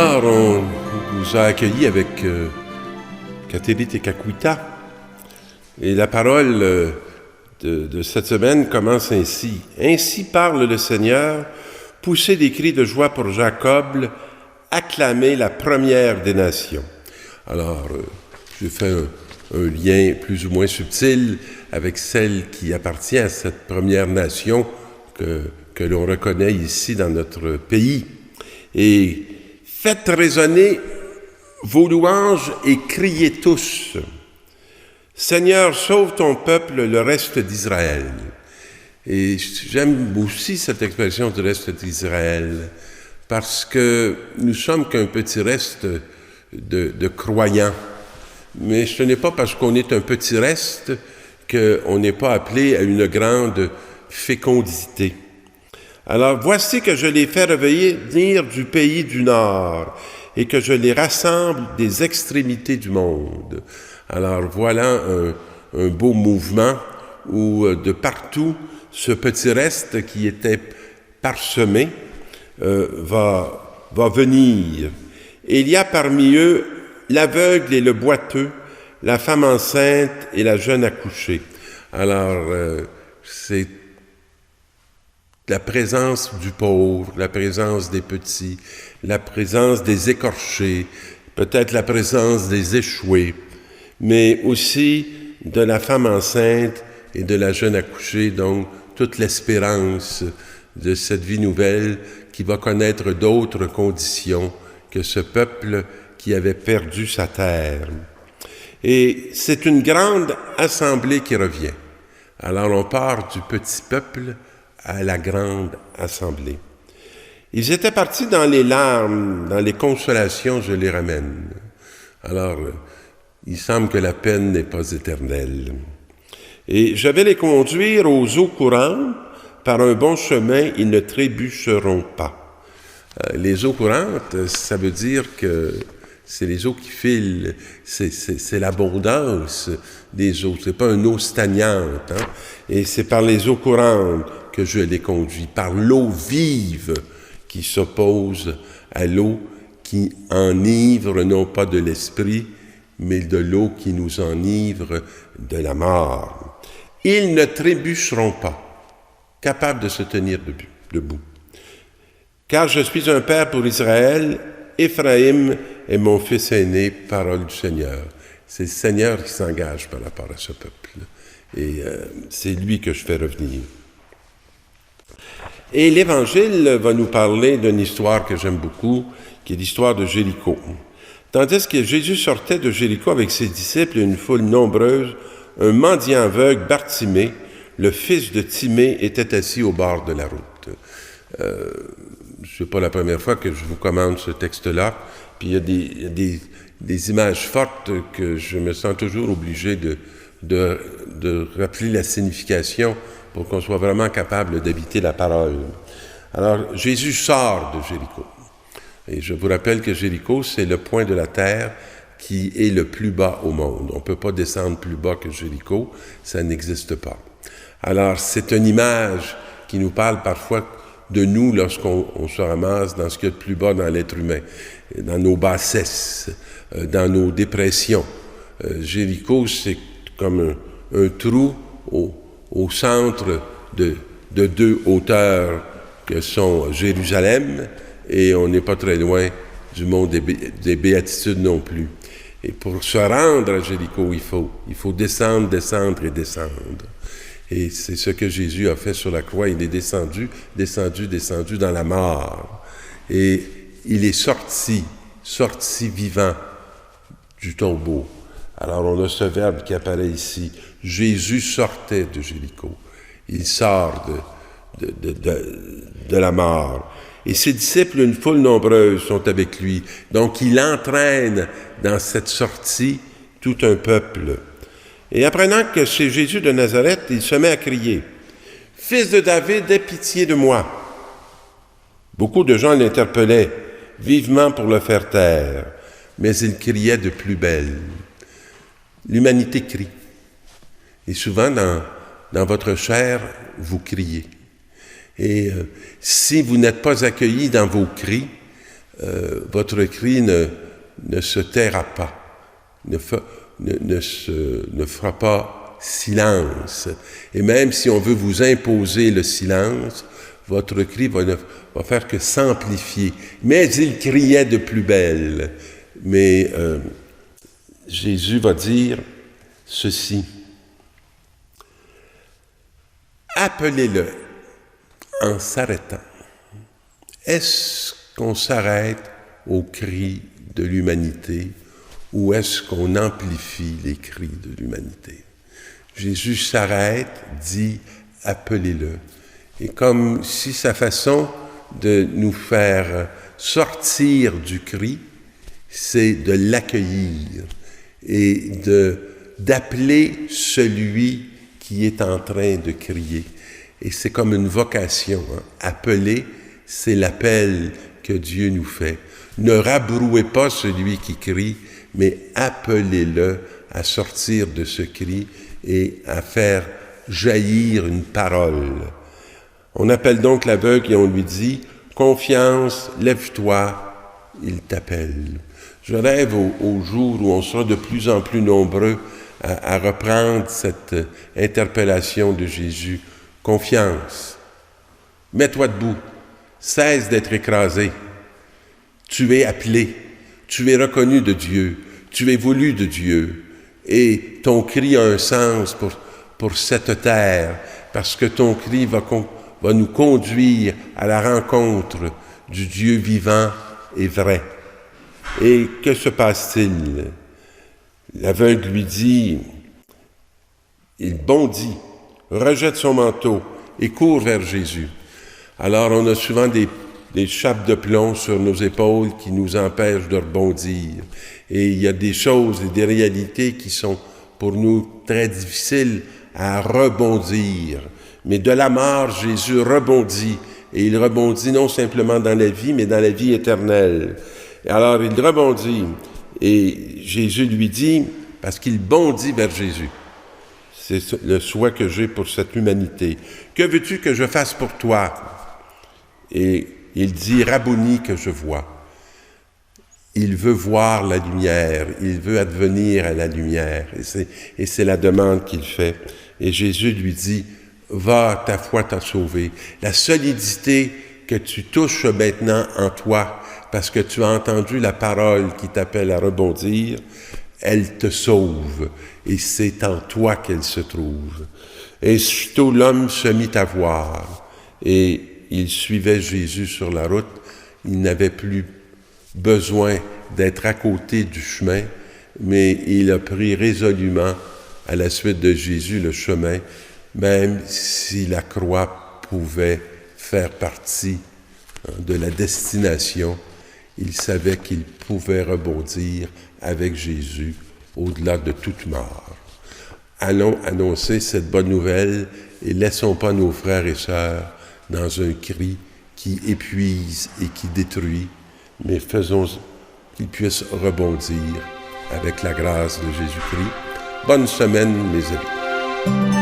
Alors, on nous a accueillis avec Kateri Tekakwitha. Et la parole de cette semaine commence ainsi. Ainsi parle le Seigneur, poussez des cris de joie pour Jacob, acclamez la première des nations. Alors, j'ai fait un lien plus ou moins subtil avec celle qui appartient à cette première nation que l'on reconnaît ici dans notre pays. Et faites résonner vos louanges et criez tous. Seigneur, sauve ton peuple, le reste d'Israël. Et j'aime aussi cette expression du reste d'Israël, parce que nous sommes qu'un petit reste de croyants. Mais ce n'est pas parce qu'on est un petit reste qu'on n'est pas appelé à une grande fécondité. Alors, voici que je les fais revenir du pays du Nord et que je les rassemble des extrémités du monde. Alors, voilà un beau mouvement où de partout, ce petit reste qui était parsemé va venir. Et il y a parmi eux l'aveugle et le boiteux, la femme enceinte et la jeune accouchée. Alors, c'est la présence du pauvre, la présence des petits, la présence des écorchés, peut-être la présence des échoués, mais aussi de la femme enceinte et de la jeune accouchée, donc toute l'espérance de cette vie nouvelle qui va connaître d'autres conditions que ce peuple qui avait perdu sa terre. Et c'est une grande assemblée qui revient. Alors on part du petit peuple à la grande assemblée. Ils étaient partis dans les larmes, dans les consolations, je les ramène. Alors, il semble que la peine n'est pas éternelle. Et je vais les conduire aux eaux courantes, par un bon chemin, ils ne trébucheront pas. Les eaux courantes, ça veut dire que c'est les eaux qui filent, c'est l'abondance des eaux, c'est pas une eau stagnante, hein? Et c'est par les eaux courantes que je les conduis, par l'eau vive qui s'oppose à l'eau qui enivre non pas de l'esprit, mais de l'eau qui nous enivre de la mort. Ils ne trébucheront pas, capables de se tenir debout. Car je suis un père pour Israël, Éphraïm est mon fils aîné, parole du Seigneur. C'est le Seigneur qui s'engage par rapport à ce peuple. Et c'est lui que je fais revenir. Et l'Évangile va nous parler d'une histoire que j'aime beaucoup, qui est l'histoire de Jéricho. Tandis que Jésus sortait de Jéricho avec ses disciples et une foule nombreuse, un mendiant aveugle, Bartimée, le fils de Timée, était assis au bord de la route. Ce n'est pas la première fois que je vous commande ce texte-là, puis il y a des images fortes que je me sens toujours obligé de rappeler la signification pour qu'on soit vraiment capable d'habiter la parole. Alors, Jésus sort de Jéricho. Et je vous rappelle que Jéricho, c'est le point de la terre qui est le plus bas au monde. On ne peut pas descendre plus bas que Jéricho, ça n'existe pas. Alors, c'est une image qui nous parle parfois de nous lorsqu'on se ramasse dans ce qu'il y a de plus bas dans l'être humain, dans nos bassesses, dans nos dépressions. Jéricho, c'est comme un trou au centre de deux hauteurs que sont Jérusalem, et on n'est pas très loin du monde des béatitudes non plus. Et pour se rendre à Jéricho, il faut descendre Et c'est ce que Jésus a fait sur la croix. Il est descendu dans la mort. Et il est sorti vivant du tombeau. Alors on a ce verbe qui apparaît ici. Jésus sortait de Jéricho. Il sort de la mort. Et ses disciples, une foule nombreuse, sont avec lui. Donc il entraîne dans cette sortie tout un peuple. Et apprenant que c'est Jésus de Nazareth, il se met à crier « Fils de David, aie pitié de moi !» Beaucoup de gens l'interpellaient vivement pour le faire taire, mais il criait de plus belle. L'humanité crie. Et souvent, dans votre chair, vous criez. Et si vous n'êtes pas accueillis dans vos cris, votre cri ne se taira pas, ne fera pas silence. Et même si on veut vous imposer le silence, votre cri va faire que s'amplifier. Mais il criait de plus belle. Mais Jésus va dire ceci. Appelez-le en s'arrêtant. Est-ce qu'on s'arrête au cri de l'humanité ou est-ce qu'on amplifie les cris de l'humanité? Jésus s'arrête, dit « appelez-le ». Et comme si sa façon de nous faire sortir du cri, c'est de l'accueillir et d'appeler celui qui est en train de crier. Et c'est comme une vocation. Appeler, c'est l'appel que Dieu nous fait. Ne rabrouez pas celui qui crie, mais appelez-le à sortir de ce cri et à faire jaillir une parole. On appelle donc l'aveugle et on lui dit « Confiance, lève-toi, il t'appelle ». Je rêve au jour où on sera de plus en plus nombreux à reprendre cette interpellation de Jésus. Confiance, mets-toi debout, cesse d'être écrasé. Tu es appelé, tu es reconnu de Dieu, tu es voulu de Dieu. Et ton cri a un sens pour cette terre, parce que ton cri va nous conduire à la rencontre du Dieu vivant et vrai. Et que se passe-t-il? L'aveugle lui dit, il bondit, rejette son manteau et court vers Jésus. Alors on a souvent des chapes de plomb sur nos épaules qui nous empêchent de rebondir. Et il y a des choses et des réalités qui sont pour nous très difficiles à rebondir. Mais de la mort, Jésus rebondit. Et il rebondit non simplement dans la vie, mais dans la vie éternelle. Et alors il rebondit. Et Jésus lui dit, parce qu'il bondit vers Jésus, c'est le souhait que j'ai pour cette humanité. Que veux-tu que je fasse pour toi? Et il dit, Rabouni, que je vois. Il veut voir la lumière, il veut advenir à la lumière. Et c'est la demande qu'il fait. Et Jésus lui dit, va, ta foi t'a sauvé. La solidité que tu touches maintenant en toi, parce que tu as entendu la parole qui t'appelle à rebondir, elle te sauve. Et c'est en toi qu'elle se trouve. Et sitôt l'homme se mit à voir. Et il suivait Jésus sur la route. Il n'avait plus besoin d'être à côté du chemin, mais il a pris résolument à la suite de Jésus le chemin, même si la croix pouvait faire partie de la destination. Il savait qu'il pouvait rebondir avec Jésus au-delà de toute mort. Allons annoncer cette bonne nouvelle et laissons pas nos frères et sœurs dans un cri qui épuise et qui détruit, mais faisons qu'ils puissent rebondir avec la grâce de Jésus-Christ. Bonne semaine, mes amis.